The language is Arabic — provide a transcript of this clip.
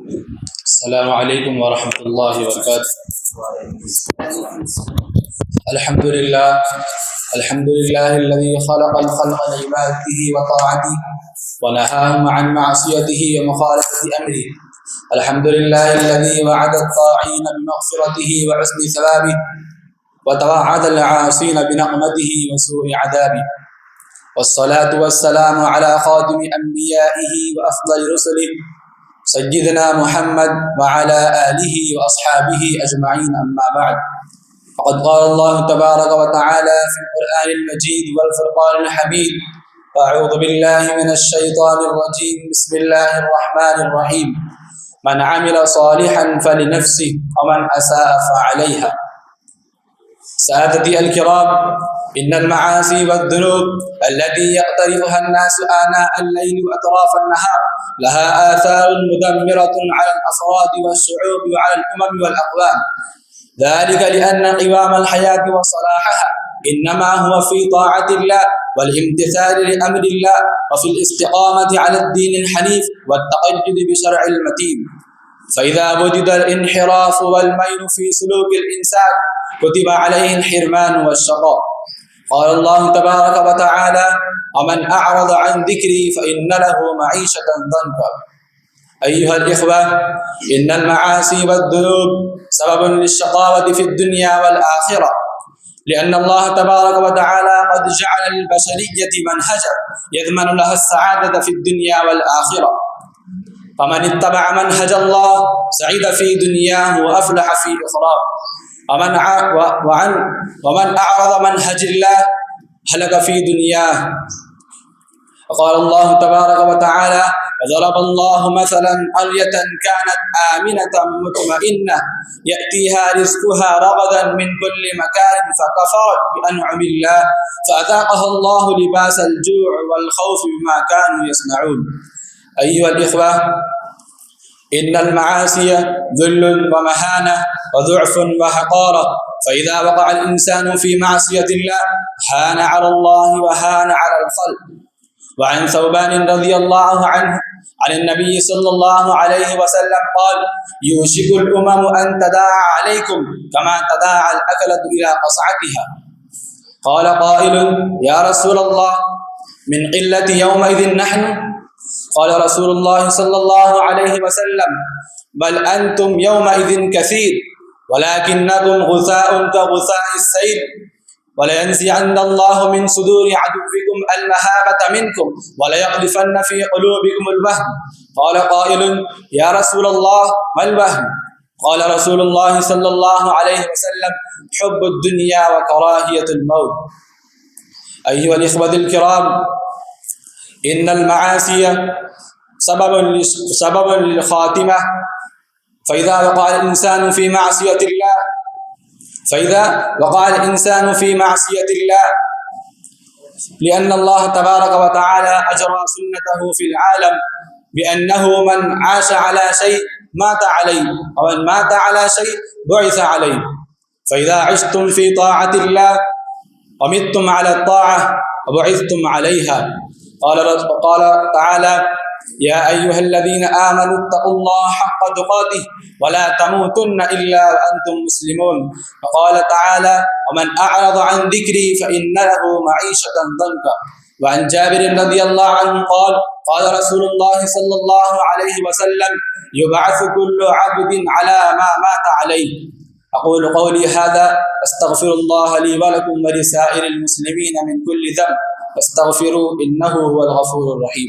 السلام عليكم ورحمة الله وبركاته. الحمد لله الذي خلق الخلق لعبادته وطاعته ونهاهم عن معصيته ومخالفة أمره. الحمد لله الذي وعد الطاعين بمغفرته وحسن ثوابه وتوعد العاصين بنقمته وسوء عذابه. والصلاة والسلام على خاتم أنبيائه وأفضل رسله سيدنا محمد وعلى آله وأصحابه أجمعين، أما بعد. فقد قال الله تبارك وتعالى في القرآن المجيد والفرقان الحميد: أعوذ بالله من الشيطان الرجيم، بسم الله الرحمن الرحيم. من عمل صالحا فلنفسه ومن أساء فعليها. سادتي الكرام، إن المعاصي والذنوب التي يقترفها الناس آناء الليل وأطراف النهار لها آثار مدمرة على الأفراد والشعوب وعلى الأمم والأقوام، ذلك لأن قوام الحياة وصلاحها إنما هو في طاعة الله والامتثال لأمر الله وفي الاستقامة على الدين الحنيف والتقيد بشرع المتين. فإذا وجد الانحراف والميل في سلوك الإنسان كتب عليه الحرمان والشقاء. قال الله تبارك وتعالى: ومن أعرض عن ذكري فإن له معيشة ضنكا. أيها الإخوة، إن المعاصي والذنوب سبب للشقاوة في الدنيا والآخرة، لأن الله تبارك وتعالى قد جعل للبشرية منهجا يضمن لها السعادة في الدنيا والآخرة. فمن اتبع منهج الله سعد في دنياه وأفلح في أخراه، ومن أعرض منهج الله هلك في دنياه. وقال الله تبارك وتعالى: وضرب الله مثلا قرية كانت آمنة مطمئنة يأتيها رزقها رغدا من كل مكان فكفرت بأنعم الله فأذاقها الله لباس الجوع والخوف بما كانوا يصنعون. أيها الإخوة، إن المعاصي ذل ومهانة وضعف وحقارة، فإذا وقع الإنسان في معصية الله هان على الله وهان على الخلق. وعن ثوبان رضي الله عنه عن النبي صلى الله عليه وسلم قال: يوشك الأمم أن تداعى عليكم كما تداعى الأكلة إلى قصعتها. قال قائل: يا رسول الله، من قلة يومئذ نحن؟ قال رسول الله صلى الله عليه وسلم: بل أنتم يومئذ كثير، ولكنكم غثاء كغثاء السيل، ولينزعن الله من صدور عدوكم المهابة منكم وليقذفن في قلوبكم الوهن. قال قائل: يا رسول الله، ما الوهن؟ قال رسول الله صلى الله عليه وسلم: حب الدنيا وكراهية الموت. أيها الإخوة الكرام، إن المعاصي سبب للخاتمة. فإذا وقع الإنسان في معصية الله لأن الله تبارك وتعالى أجرى سنته في العالم بأنه من عاش على شيء مات عليه، ومن مات على شيء بعث عليه. فإذا عشتم في طاعة الله ومتم على الطاعة وبعثتم عليها. قال تعالى: يا أيها الذين آمنوا اتقوا الله حق تقاته ولا تموتن إلا وأنتم مسلمون. وقال تعالى: ومن أعرض عن ذكري فإن له معيشة ضنكا. وعن جابر رضي الله عنه قال: قال رسول الله صلى الله عليه وسلم: يبعث كل عبد على ما مات عليه. أقول قولي هذا، أستغفر الله لي ولكم ولسائر المسلمين من كل ذنب، فاستغفروا إنه هو الغفور الرحيم.